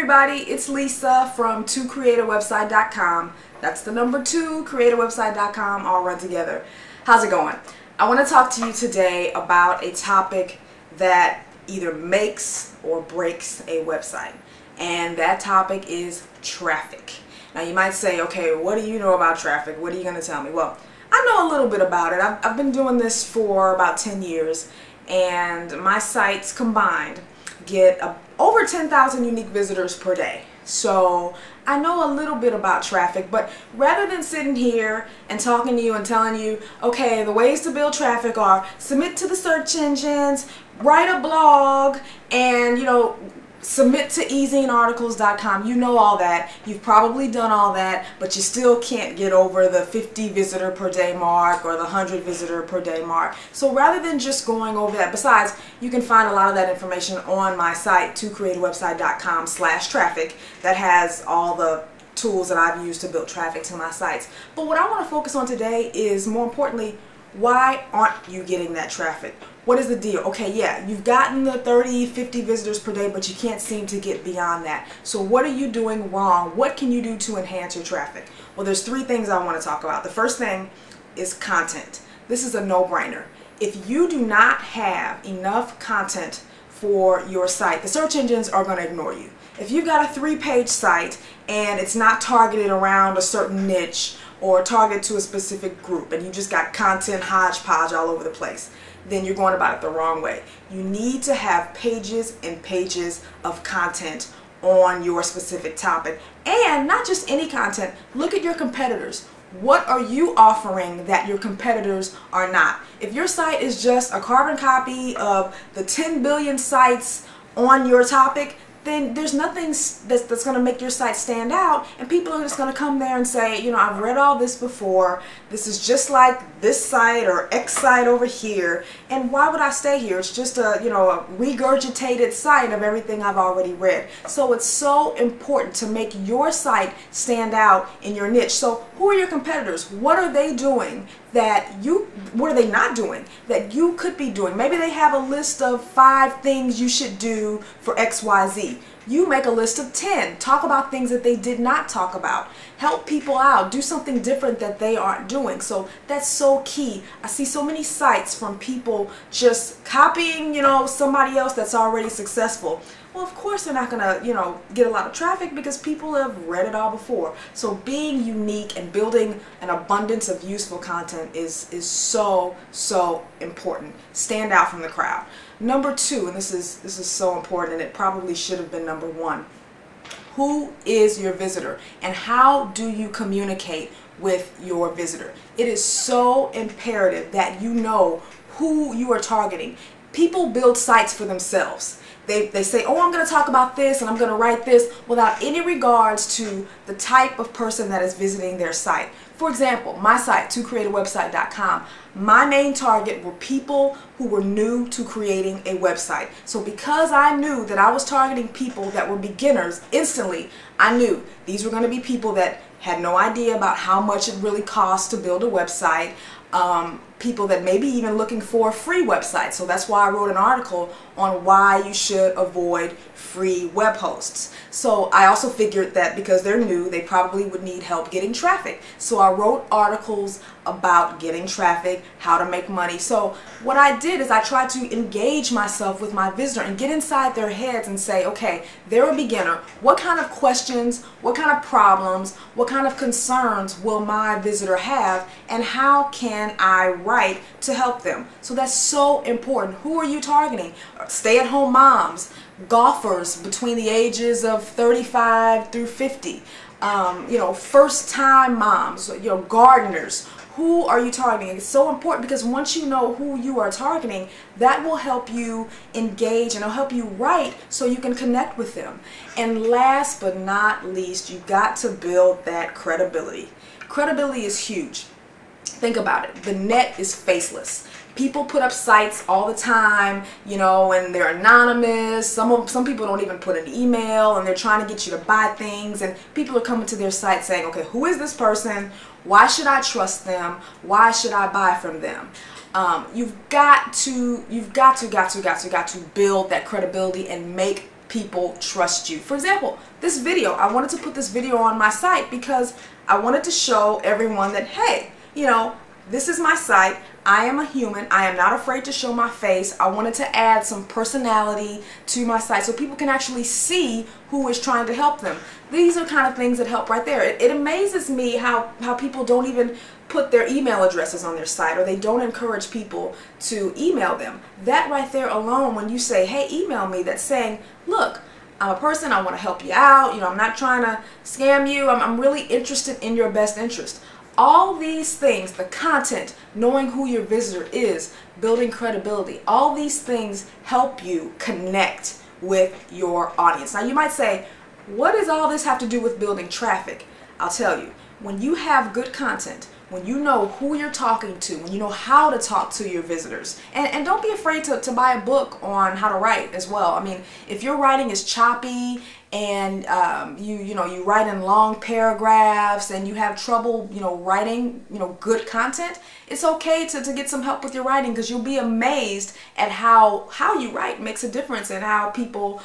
everybody, it's Lisa from 2createawebsite.com. That's the number 2, createawebsite.com, all run together. How's it going? I want to talk to you today about a topic that either makes or breaks a website. And that topic is traffic. Now you might say, okay, what do you know about traffic? What are you going to tell me? Well, I know a little bit about it. I've been doing this for about 10 years, and my sites combined get over 10,000 unique visitors per day. So I know a little bit about traffic, but rather than sitting here and talking to you and telling you, okay, the ways to build traffic are submit to the search engines, write a blog, and submit to ezinearticles.com. You know all that. You've probably done all that, but you still can't get over the 50 visitor per day mark or the 100 visitor per day mark. So rather than just going over that, besides, you can find a lot of that information on my site, 2createawebsite.com/traffic, that has all the tools that I've used to build traffic to my sites. But what I want to focus on today is, more importantly, why aren't you getting that traffic? What is the deal? Okay, yeah, you've gotten the 30, 50 visitors per day, but you can't seem to get beyond that. So what are you doing wrong? What can you do to enhance your traffic? Well, there's 3 things I want to talk about. The first thing is content. This is a no-brainer. If you do not have enough content for your site, the search engines are going to ignore you. If you've got a 3-page site and it's not targeted around a certain niche or targeted to a specific group, and you just got content hodgepodge all over the place, then you're going about it the wrong way. You need to have pages and pages of content on your specific topic. And not just any content. Look at your competitors. What are you offering that your competitors are not? If your site is just a carbon copy of the 10 billion sites on your topic, then there's nothing that's going to make your site stand out, and people are just going to come there and say, I've read all this before, this is just like this site or X site over here, and why would I stay here? It's just a regurgitated site of everything I've already read. So it's so important to make your site stand out in your niche. So who are your competitors? What are they doing what are they not doing that you could be doing? Maybe they have a list of 5 things you should do for XYZ. You make a list of 10. Talk about things that they did not talk about. Help people out. Do something different that they aren't doing. So that's so key. I see so many sites from people just copying, somebody else that's already successful. Well, of course they're not going to, get a lot of traffic because people have read it all before. So being unique and building an abundance of useful content is so important. Stand out from the crowd. Number 2, and this is so important, and it probably should have been number 1. Who is your visitor, and how do you communicate with your visitor? It is so imperative that you know who you are targeting. People build sites for themselves. They say, oh, I'm going to talk about this and I'm going to write this without any regards to the type of person that is visiting their site. For example, my site, 2createawebsite.com, my main target were people who were new to creating a website. So because I knew that I was targeting people that were beginners, instantly I knew these were going to be people that had no idea about how much it really costs to build a website. People that may be even looking for a free website. So that's why I wrote an article on why you should avoid free web hosts. So I also figured that because they're new, they probably would need help getting traffic. So I wrote articles about getting traffic, how to make money. So what I did is I tried to engage myself with my visitor and get inside their heads and say, okay, they're a beginner. What kind of questions, what kind of problems, what kind of concerns will my visitor have, and how can I write to help them? So that's so important. Who are you targeting? Stay-at-home moms, golfers between the ages of 35 through 50, first-time moms, gardeners. Who are you targeting? It's so important because once you know who you are targeting, that will help you engage and it'll help you write so you can connect with them. And last but not least, you've got to build that credibility. Credibility is huge. Think about it. The net is faceless. People put up sites all the time, and they're anonymous. Some people don't even put an email, and they're trying to get you to buy things, and people are coming to their site saying, okay, who is this person? Why should I trust them? Why should I buy from them? You've got to build that credibility and make people trust you. For example, this video, I wanted to put this video on my site because I wanted to show everyone that, hey, you know, this is my site. I am a human. I am not afraid to show my face. I wanted to add some personality to my site so people can actually see who is trying to help them. These are kind of things that help right there. It amazes me how people don't even put their email addresses on their site, or they don't encourage people to email them. That right there alone, when you say, hey, email me, that's saying, look, I'm a person, I want to help you out, you know, I'm not trying to scam you, I'm really interested in your best interest. All these things, the content, knowing who your visitor is, building credibility, all these things help you connect with your audience. Now you might say, what does all this have to do with building traffic? I'll tell you, when you have good content, when you know who you're talking to, when you know how to talk to your visitors, and don't be afraid to buy a book on how to write as well. I mean, if your writing is choppy and you write in long paragraphs and you have trouble, writing, good content, it's okay to get some help with your writing, because you'll be amazed at how you write makes a difference in how people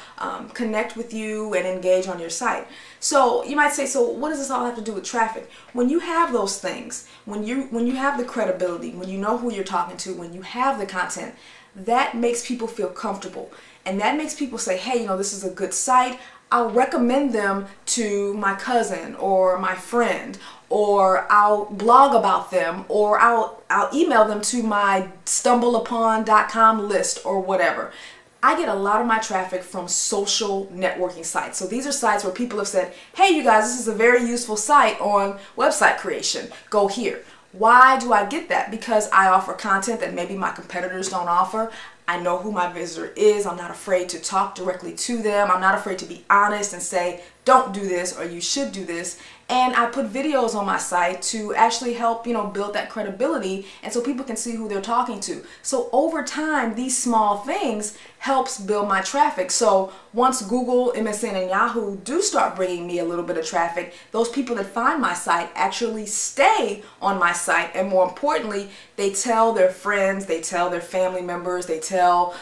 connect with you and engage on your site. So you might say, so what does this all have to do with traffic? When you have those things, when you have the credibility, when you know who you're talking to, when you have the content, that makes people feel comfortable. And that makes people say, hey, this is a good site. I'll recommend them to my cousin or my friend, or I'll blog about them, or I'll email them to my stumbleupon.com list or whatever. I get a lot of my traffic from social networking sites. So these are sites where people have said, hey, you guys, this is a very useful site on website creation. Go here. Why do I get that? Because I offer content that maybe my competitors don't offer. I know who my visitor is. I'm not afraid to talk directly to them. I'm not afraid to be honest and say, don't do this, or you should do this. And I put videos on my site to actually help, build that credibility, and so people can see who they're talking to. So over time, these small things helps build my traffic. So once Google, MSN, and Yahoo do start bringing me a little bit of traffic, those people that find my site actually stay on my site, and more importantly, they tell their friends, they tell their family members, they tell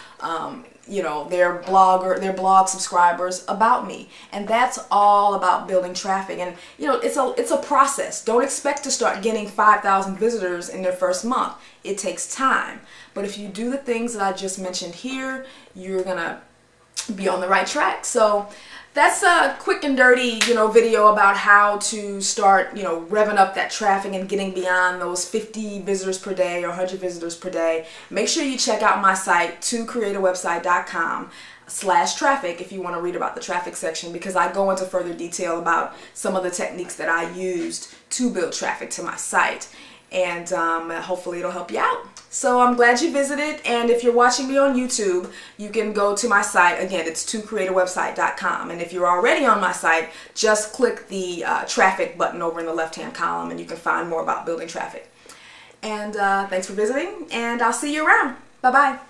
their blog subscribers about me. And that's all about building traffic. And it's a process. Don't expect to start getting 5,000 visitors in their first month. It takes time. But if you do the things that I just mentioned here, you're gonna be on the right track. So that's a quick and dirty, video about how to start, revving up that traffic and getting beyond those 50 visitors per day or 100 visitors per day. Make sure you check out my site, tocreateawebsite.com/traffic, if you want to read about the traffic section, because I go into further detail about some of the techniques that I used to build traffic to my site. And hopefully it'll help you out. So I'm glad you visited, and if you're watching me on YouTube, you can go to my site. Again, it's tocreateawebsite.com, and if you're already on my site, just click the traffic button over in the left-hand column, and you can find more about building traffic. And thanks for visiting, and I'll see you around. Bye-bye.